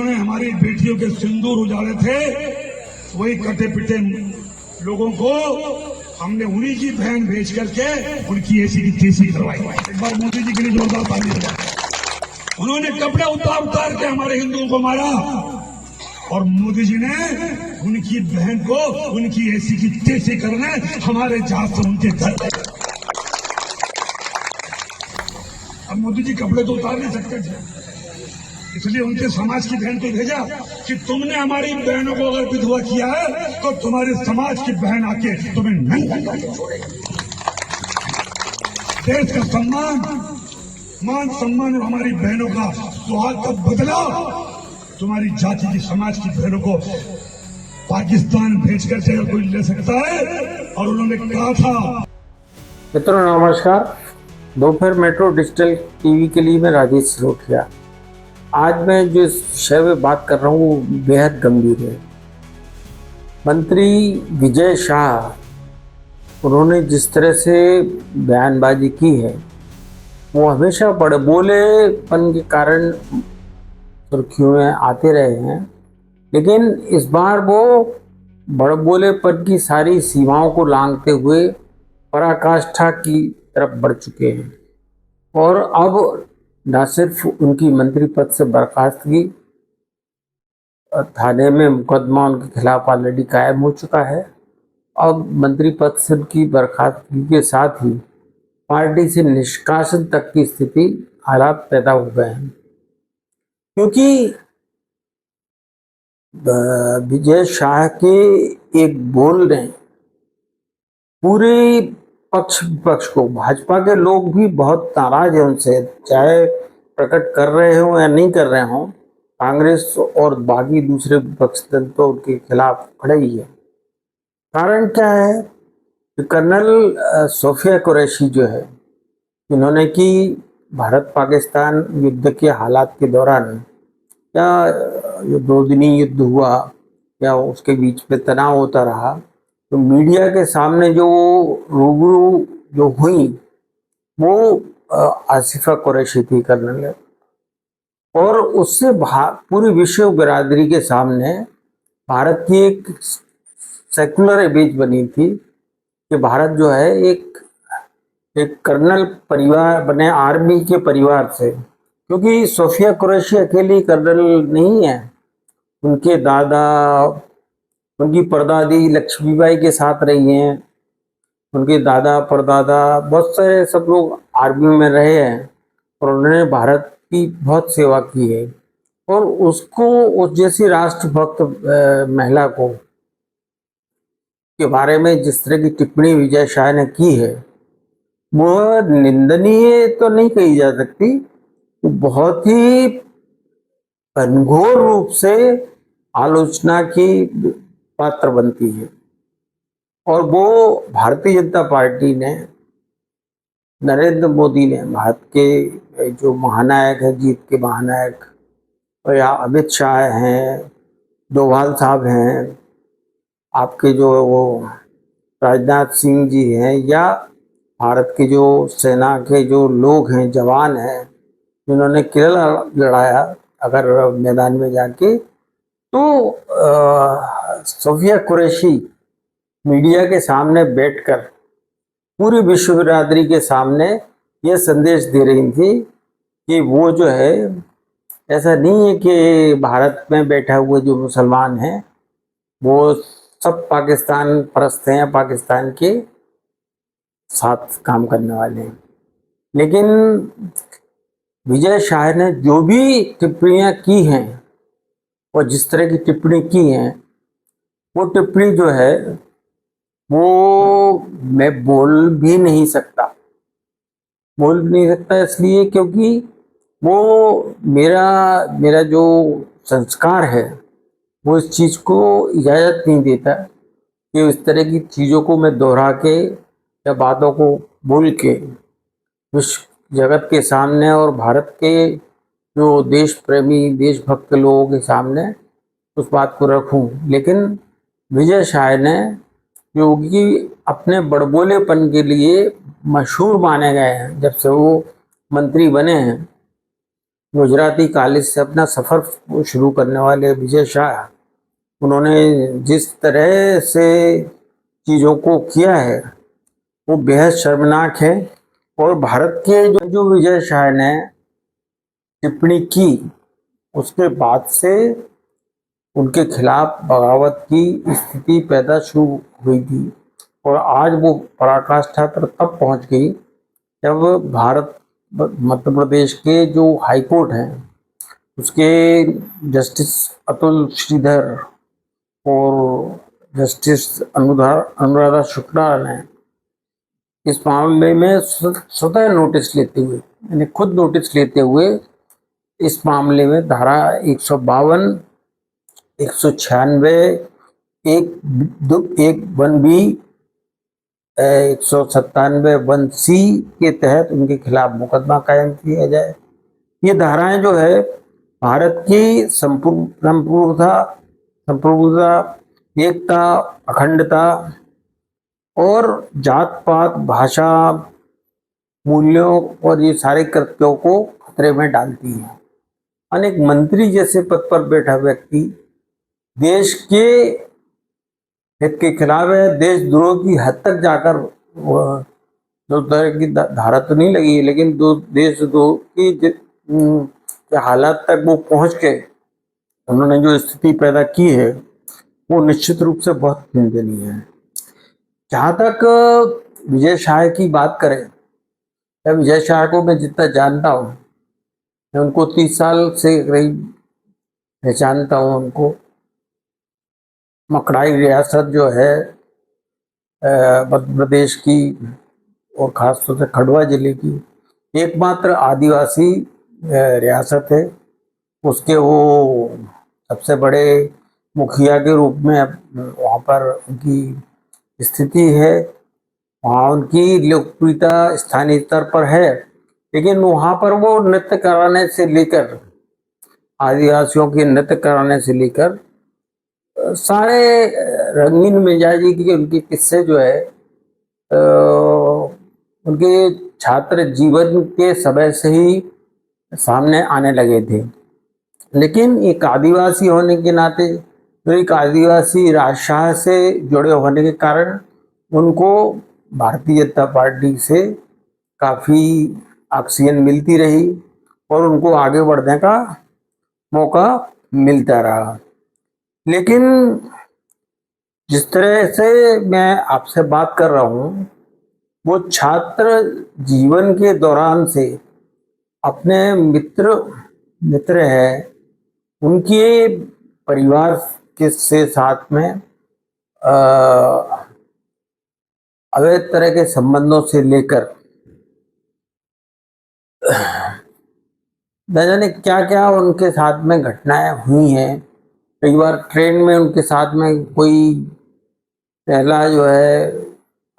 जिन्होंने हमारी बेटियों के सिंदूर उजाड़े थे, वही कटे पिटे लोगों को हमने उन्हीं की बहन भेज करके उनकी ऐसी की तैसी करवाई। एक बार मोदी जी के लिए जोरदार ताली हो जाए। उन्होंने कपड़े उतार के हमारे हिंदुओं को मारा और मोदी जी ने उनकी बहन को उनकी ऐसी की तैसी करने हमारे जहाज से उनके घर गए। अब मोदी जी कपड़े तो उतार नहीं सकते थे, इसलिए उनके समाज की बहन को भेजा कि तुमने हमारी बहनों को अगर विधवा किया है तो तुम्हारे समाज की बहन आके तुम्हें नंगा करके छोड़ेगी। देश का सम्मान, मान सम्मान और हमारी बहनों का सुहाग का बदला तुम्हारी जाति की समाज की बहनों को पाकिस्तान भेज करके कोई ले सकता है। और उन्होंने कहा था। मित्रों नमस्कार, दोपहर मेट्रो डिजिटल टीवी के लिए मैं राजेश सिरोठिया। आज मैं जिस विषय में बात कर रहा हूँ वो बेहद गंभीर है। मंत्री विजय शाह, उन्होंने जिस तरह से बयानबाजी की है वो हमेशा बड़बोलेपन के कारण सुर्खियों में आते रहे हैं, लेकिन इस बार वो बड़बोलेपन की सारी सीमाओं को लांघते हुए पराकाष्ठा की तरफ बढ़ चुके हैं और अब न सिर्फ उनकी मंत्री पद से बर्खास्तगी, थाने में मुकदमा उनके खिलाफ ऑलरेडी कायम हो चुका है। अब मंत्री पद से उनकी बर्खास्तगी के साथ ही पार्टी से निष्कासन तक की स्थिति हालात पैदा हो गए हैं, क्योंकि विजय शाह के एक बोल ने पूरे पक्ष विपक्ष को, भाजपा के लोग भी बहुत नाराज हैं उनसे, चाहे प्रकट कर रहे हो या नहीं कर रहे हो। कांग्रेस और बाकी दूसरे विपक्ष दल तो उनके खिलाफ खड़े ही है। कारण क्या है कि कर्नल सोफिया कुरैशी जो है, इन्होंने कि भारत पाकिस्तान युद्ध के हालात के दौरान या जो 2 दिनी युद्ध हुआ या उसके बीच में तनाव होता रहा, तो मीडिया के सामने जो रूबरू जो हुई वो आसिफा कुरैशी थी कर्नल, और उससे पूरी विश्व बिरादरी के सामने भारत की एक सेकुलर इमेज बनी थी कि भारत जो है एक कर्नल परिवार बने, आर्मी के परिवार से, क्योंकि सोफिया कुरैशी अकेली कर्नल नहीं है। उनके दादा, उनकी परदादी लक्ष्मीबाई के साथ रही हैं, उनके दादा परदादा बहुत सारे सब लोग आर्मी में रहे हैं और उन्होंने भारत की बहुत सेवा की है। और उसको, उस जैसी राष्ट्रभक्त महिला को के बारे में जिस तरह की टिप्पणी विजय शाह ने की है वो निंदनीय तो नहीं कही जा सकती, बहुत ही घनघोर रूप से आलोचना की पात्र बनती है। और वो भारतीय जनता पार्टी ने, नरेंद्र मोदी ने, भारत के जो महानायक है, जीत के महानायक, और या अमित शाह हैं, डोभाल साहब हैं, आपके जो वो राजनाथ सिंह जी हैं, या भारत के जो सेना के जो लोग हैं, जवान हैं, जिन्होंने किला लड़ाया अगर मैदान में जाके, तो सोफिया कुरैशी मीडिया के सामने बैठकर पूरी विश्व बिरादरी के सामने ये संदेश दे रही थी कि वो जो है, ऐसा नहीं है कि भारत में बैठा हुए जो मुसलमान हैं वो सब पाकिस्तान परस्त हैं, पाकिस्तान के साथ काम करने वाले हैं। लेकिन विजय शाह ने जो भी टिप्पणियां की हैं और जिस तरह की टिप्पणी की हैं, वो टिप्पणी जो है वो मैं बोल भी नहीं सकता इसलिए क्योंकि वो मेरा जो संस्कार है वो इस चीज़ को इजाज़त नहीं देता कि इस तरह की चीज़ों को मैं दोहरा के या बातों को बोल के विश्व जगत के सामने और भारत के जो देश प्रेमी, देशभक्त लोगों के सामने उस बात को रखूं। लेकिन विजय शाह ने, जो कि अपने बड़बोलेपन के लिए मशहूर माने गए हैं जब से वो मंत्री बने हैं, गुजराती कॉलेज से अपना सफ़र शुरू करने वाले विजय शाह, उन्होंने जिस तरह से चीज़ों को किया है वो बेहद शर्मनाक है। और भारत के जो विजय शाह ने टिप्पणी की उसके बाद से उनके खिलाफ बगावत की स्थिति पैदा शुरू हुई थी। और आज वो पराकाष्ठा पर तब पहुंच गई जब भारत मध्य प्रदेश के जो हाई कोर्ट हैं उसके जस्टिस अतुल श्रीधर और जस्टिस अनुराधा शुक्ला ने इस मामले में स्वतः नोटिस लेते हुए, यानी खुद नोटिस लेते हुए इस मामले में धारा 152, 196, 1(1)(b), 197(1)(c) के तहत उनके खिलाफ मुकदमा कायम किया जाए। ये धाराएं जो है भारत की संप्रभुता, एकता, अखंडता और जात पात, भाषा, मूल्यों और ये सारे कृत्यों को खतरे में डालती है। अनेक मंत्री जैसे पद पर बैठा व्यक्ति देश के हित के खिलाफ है, देशद्रोह की हद तक जाकर जो तरह की धारा तो नहीं लगी है, लेकिन देशद्रोह की हालात तक वो पहुंच के उन्होंने जो स्थिति पैदा की है वो निश्चित रूप से बहुत निंदनीय है। जहाँ तक विजय शाह की बात करें, विजय शाह को मैं जितना जानता हूँ, मैं उनको 30 साल से करीब पहचानता हूँ। उनको मकड़ाई रियासत जो है मध्य प्रदेश की और ख़ासतौर से खंडवा जिले की एकमात्र आदिवासी रियासत है। उसके वो सबसे बड़े मुखिया के रूप में वहाँ पर उनकी स्थिति है। वहाँ उनकी लोकप्रियता स्थानीय स्तर पर है, लेकिन वहाँ पर वो नृत्य कराने से लेकर, आदिवासियों के नृत्य कराने से लेकर सारे रंगीन मिजाजी के उनके किस्से जो है उनके छात्र जीवन के समय से ही सामने आने लगे थे। लेकिन एक आदिवासी होने के नाते, तो एक आदिवासी राजशाह से जुड़े होने के कारण उनको भारतीय जनता पार्टी से काफ़ी ऑक्सीजन मिलती रही और उनको आगे बढ़ने का मौका मिलता रहा। लेकिन जिस तरह से मैं आपसे बात कर रहा हूँ, वो छात्र जीवन के दौरान से अपने मित्र है उनके परिवार के से साथ में अवैध तरह के संबंधों से लेकर न जाने क्या क्या उनके साथ में घटनाएं हुई हैं। कई बार ट्रेन में उनके साथ में कोई महिला जो है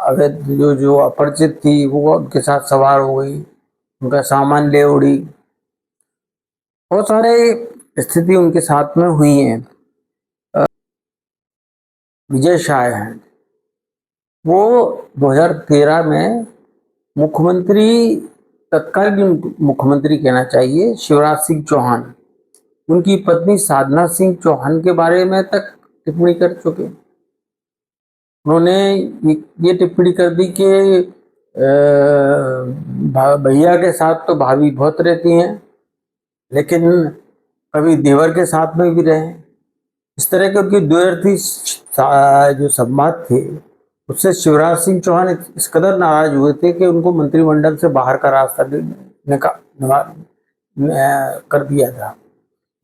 अवैध जो अपरिचित थी वो उनके साथ सवार हो गई, उनका सामान ले उड़ी। बहुत सारे स्थिति उनके साथ में हुई हैं। विजय शाह हैं, वो 2013 में मुख्यमंत्री, तत्कालीन मुख्यमंत्री कहना चाहिए, शिवराज सिंह चौहान, उनकी पत्नी साधना सिंह चौहान के बारे में तक टिप्पणी कर चुके। उन्होंने ये टिप्पणी कर दी कि भैया के साथ तो भाभी बहुत रहती हैं, लेकिन कभी देवर के साथ में भी रहे। इस तरह के उनकी द्वैरथी जो संवाद थे उससे शिवराज सिंह चौहान इस कदर नाराज हुए थे कि उनको मंत्रिमंडल से बाहर का रास्ता कर दिया था।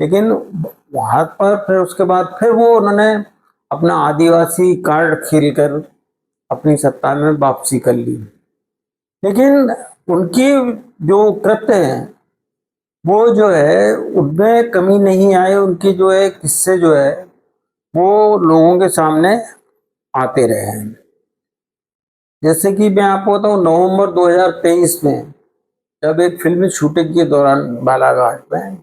लेकिन वहाँ पर फिर उसके बाद फिर वो उन्होंने अपना आदिवासी कार्ड खेलकर अपनी सत्ता में वापसी कर ली। लेकिन उनकी जो कृत्य हैं वो जो है उनमें कमी नहीं आई। उनकी जो है किस्से जो है वो लोगों के सामने आते रहे हैं। जैसे कि मैं आपको बताऊं, नवंबर 2023 में जब एक फिल्मी शूटिंग के दौरान बालाघाट में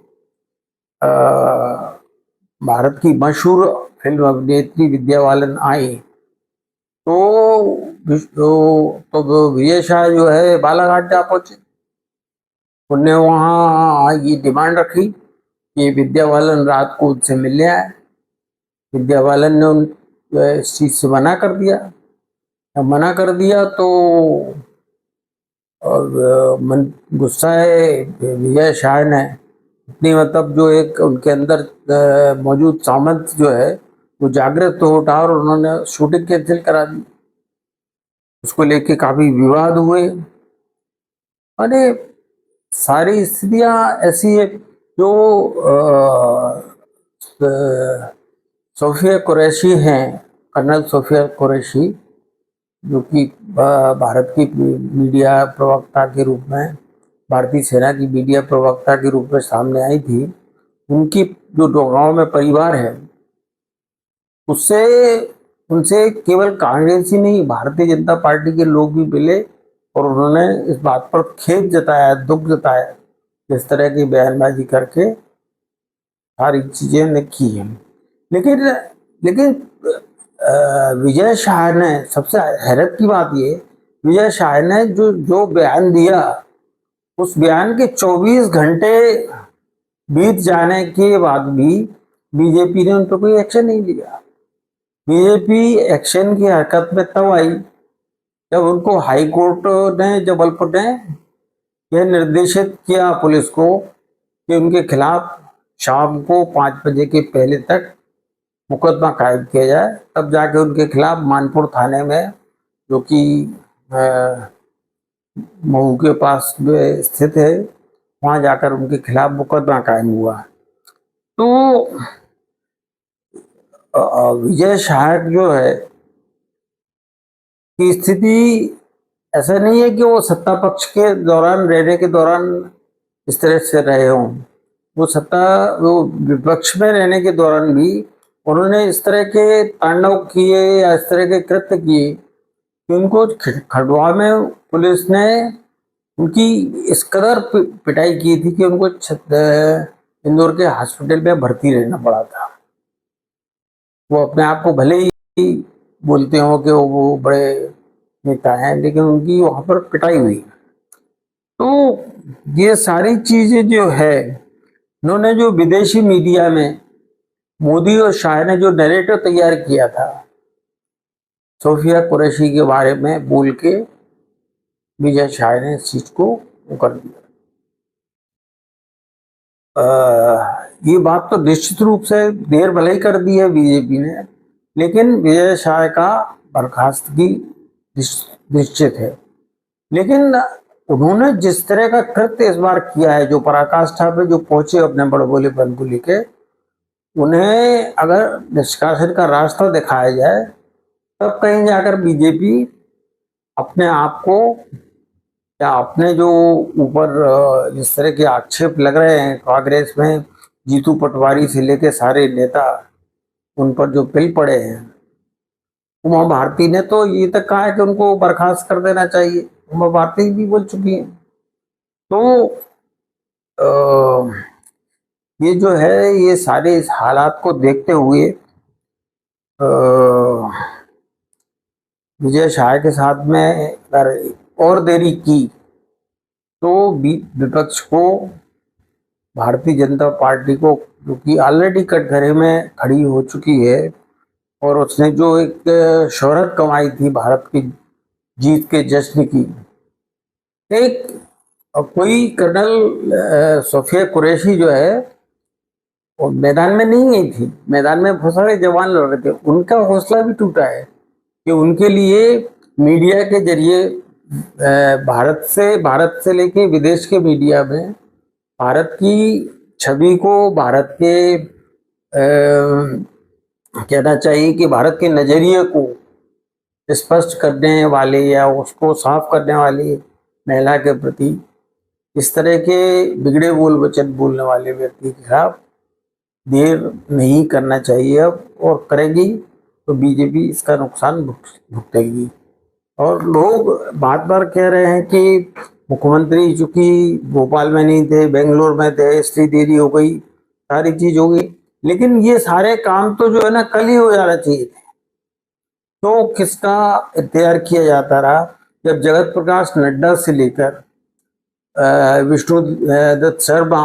भारत की मशहूर फिल्म अभिनेत्री विद्या बालन आई, तो विजय शाह जो है बालाघाट जा पहुंचे। उनने वहाँ ये डिमांड रखी कि विद्या बालन रात को उनसे मिलने आए। विद्या बालन ने उन इस चीज से मना कर दिया। जब मना कर दिया तो मन गुस्सा है विजय शाह ने अपनी मतलब जो एक उनके अंदर मौजूद सामंत जो है वो जागृत हो उठा और उन्होंने शूटिंग कैंसिल करा दी। उसको लेके काफी विवाद हुए। अरे सारी स्थितियां ऐसी है। जो सोफिया कुरैशी हैं, कर्नल सोफिया कुरैशी, जो कि भारत की मीडिया प्रवक्ता के रूप में, भारतीय सेना की मीडिया प्रवक्ता के रूप में सामने आई थी। उनकी जो गांव में परिवार है उससे उनसे केवल कांग्रेस ही नहीं भारतीय जनता पार्टी के लोग भी मिले और उन्होंने इस बात पर खेद जताया, दुख जताया, इस तरह की बयानबाजी करके सारी चीजें ने की हैं। लेकिन लेकिन विजय शाह ने, सबसे हैरत की बात ये, विजय शाह ने जो जो बयान दिया उस बयान के 24 घंटे बीत जाने के बाद भी बीजेपी ने उन पर कोई एक्शन नहीं लिया। बीजेपी एक्शन की हरकत में तब आई जब उनको हाई कोर्ट ने, जबलपुर ने यह निर्देशित किया पुलिस को कि उनके खिलाफ शाम को 5 बजे के पहले तक मुकदमा कायम किया जाए। तब जाके उनके खिलाफ मानपुर थाने में, जो कि मऊ के पास स्थित है, वहां जाकर उनके खिलाफ मुकदमा कायम हुआ। तो विजय शाह जो है की स्थिति ऐसा नहीं है कि वो सत्ता पक्ष के दौरान रहने के दौरान इस तरह से रहे हों। वो विपक्ष में रहने के दौरान भी उन्होंने इस तरह के तांडव किए या इस तरह के कृत्य किए कि उनको खंडवा में पुलिस ने उनकी इस कदर पिटाई की थी कि उनको इंदौर के हॉस्पिटल में भर्ती रहना पड़ा था। वो अपने आप को भले ही बोलते हो कि वो बड़े नेता हैं, लेकिन उनकी वहां पर पिटाई हुई। तो ये सारी चीजें जो है, उन्होंने जो विदेशी मीडिया में मोदी और शाह ने जो नैरेटिव तैयार किया था सोफिया कुरैशी के बारे में बोल के, विजय शाह ने इस चीज को कर दिया। ये बात तो निश्चित रूप से देर भले ही कर दी है बीजेपी ने, लेकिन विजय शाह का बर्खास्तगी निश्चित है। लेकिन उन्होंने जिस तरह का कृत्य इस बार किया है, जो पराकाष्ठा पे जो पहुंचे अपने बड़बोलेपन को लेकर, उन्हें अगर निष्कासन का रास्ता दिखाया जाए तब कहीं जाकर बीजेपी अपने आप को, या अपने जो ऊपर जिस तरह के आक्षेप लग रहे हैं कांग्रेस में, जीतू पटवारी से लेके सारे नेता उन पर जो पिल पड़े हैं, उमा भारती ने तो ये तक कहा है कि उनको बर्खास्त कर देना चाहिए। उमा भारती भी बोल चुकी हैं। तो ये जो है, ये सारे इस हालात को देखते हुए विजय शाह के साथ में अगर और देरी की तो विपक्ष को, भारतीय जनता पार्टी को, जो कि ऑलरेडी कटघरे में खड़ी हो चुकी है और उसने जो एक शोहरत कमाई थी भारत की जीत के जश्न की, एक कोई कर्नल सोफिया कुरैशी जो है वो मैदान में नहीं गई थी। मैदान में बहुत सारे जवान लड़ रहे थे, उनका हौसला भी टूटा है कि उनके लिए मीडिया के जरिए भारत से लेके विदेश के मीडिया में भारत की छवि को, भारत के कहना चाहिए कि भारत के नजरिए को स्पष्ट करने वाले या उसको साफ करने वाली महिला के प्रति इस तरह के बिगड़े बोल वचन बोलने वाले व्यक्ति के खिलाफ देर नहीं करना चाहिए अब, और करेगी तो बीजेपी इसका नुकसान भुगतेगी। और लोग बार बार कह रहे हैं कि मुख्यमंत्री चूंकि भोपाल में नहीं थे, बेंगलोर में थे, इसलिए देरी हो गई, सारी चीज हो गई, लेकिन ये सारे काम तो जो है ना कल ही हो जाना चाहिए थे। तो किसका इंतजार किया जाता रहा जब जगत प्रकाश नड्डा से लेकर विष्णु दत्त शर्मा,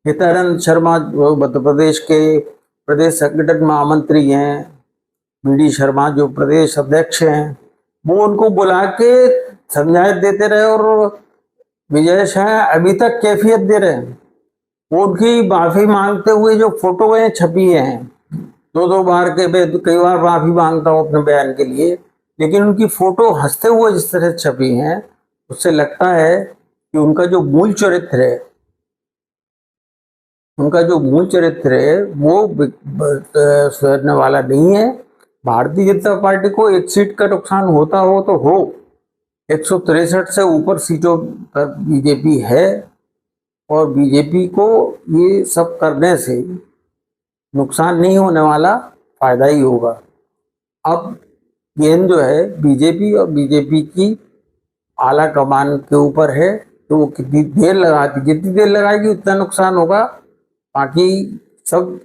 हितानंद शर्मा जो मध्य प्रदेश के प्रदेश संगठन महामंत्री हैं, बीडी शर्मा जो प्रदेश अध्यक्ष हैं, वो उनको बुला के समझाइश देते रहे और विजय शाह अभी तक कैफियत दे रहे हैं। वो उनकी माफी मांगते हुए जो फोटोएं छपी हैं, दो बार के कई बार माफी मांगता हूँ अपने बयान के लिए, लेकिन उनकी फोटो हंसते हुए जिस तरह छपी हैं उससे लगता है कि उनका जो मूल चरित्र है वो सुधरने वाला नहीं है। भारतीय जनता पार्टी को एक सीट का नुकसान होता हो तो हो, 163 से ऊपर सीटों पर बीजेपी है और बीजेपी को ये सब करने से नुकसान नहीं होने वाला, फायदा ही होगा। अब गेंद जो है बीजेपी और बीजेपी की आला कमान के ऊपर है तो वो कितनी देर लगाएगी उतना नुकसान होगा। बाकी सब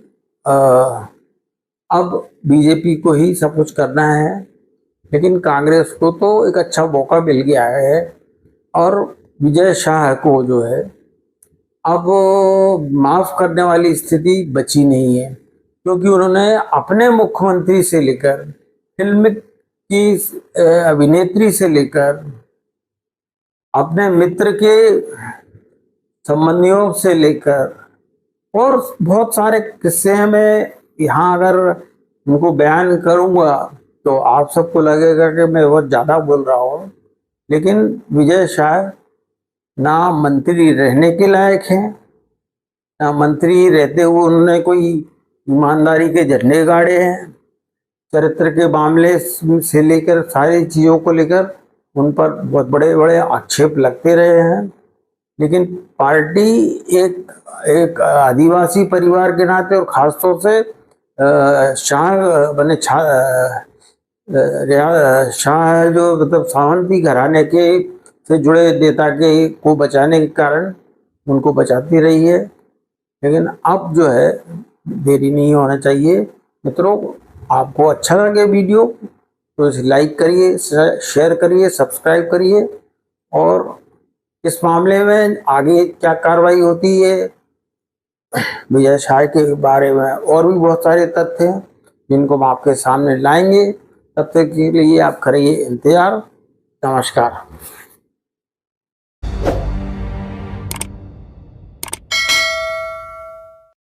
अब बीजेपी को ही सब कुछ करना है, लेकिन कांग्रेस को तो एक अच्छा मौका मिल गया है और विजय शाह को जो है अब माफ करने वाली स्थिति बची नहीं है, क्योंकि उन्होंने अपने मुख्यमंत्री से लेकर फिल्म की अभिनेत्री से लेकर अपने मित्र के संबंधियों से लेकर और बहुत सारे किस्से हैं। मैं यहाँ अगर उनको बयान करूँगा तो आप सबको लगेगा कि मैं बहुत ज़्यादा बोल रहा हूँ, लेकिन विजय शाह ना मंत्री रहने के लायक हैं, ना मंत्री रहते हुए उन्होंने कोई ईमानदारी के झंडे गाड़े हैं। चरित्र के मामले से लेकर सारी चीज़ों को लेकर उन पर बहुत बड़े बड़े आक्षेप लगते रहे हैं, लेकिन पार्टी एक आदिवासी परिवार के नाते और ख़ासतौर से शाह जो मतलब सावंती घराने के से जुड़े नेता के को बचाने के कारण उनको बचाती रही है। लेकिन अब जो है देरी नहीं होना चाहिए। मित्रों, आपको अच्छा लगे वीडियो तो इसे लाइक करिए, शेयर करिए, सब्सक्राइब करिए और इस मामले में आगे क्या कार्रवाई होती है विजय शाह के बारे में और भी बहुत सारे तथ्य हैं जिनको हम आपके सामने लाएंगे। तब तक के लिए आप करिए इंतजार। नमस्कार।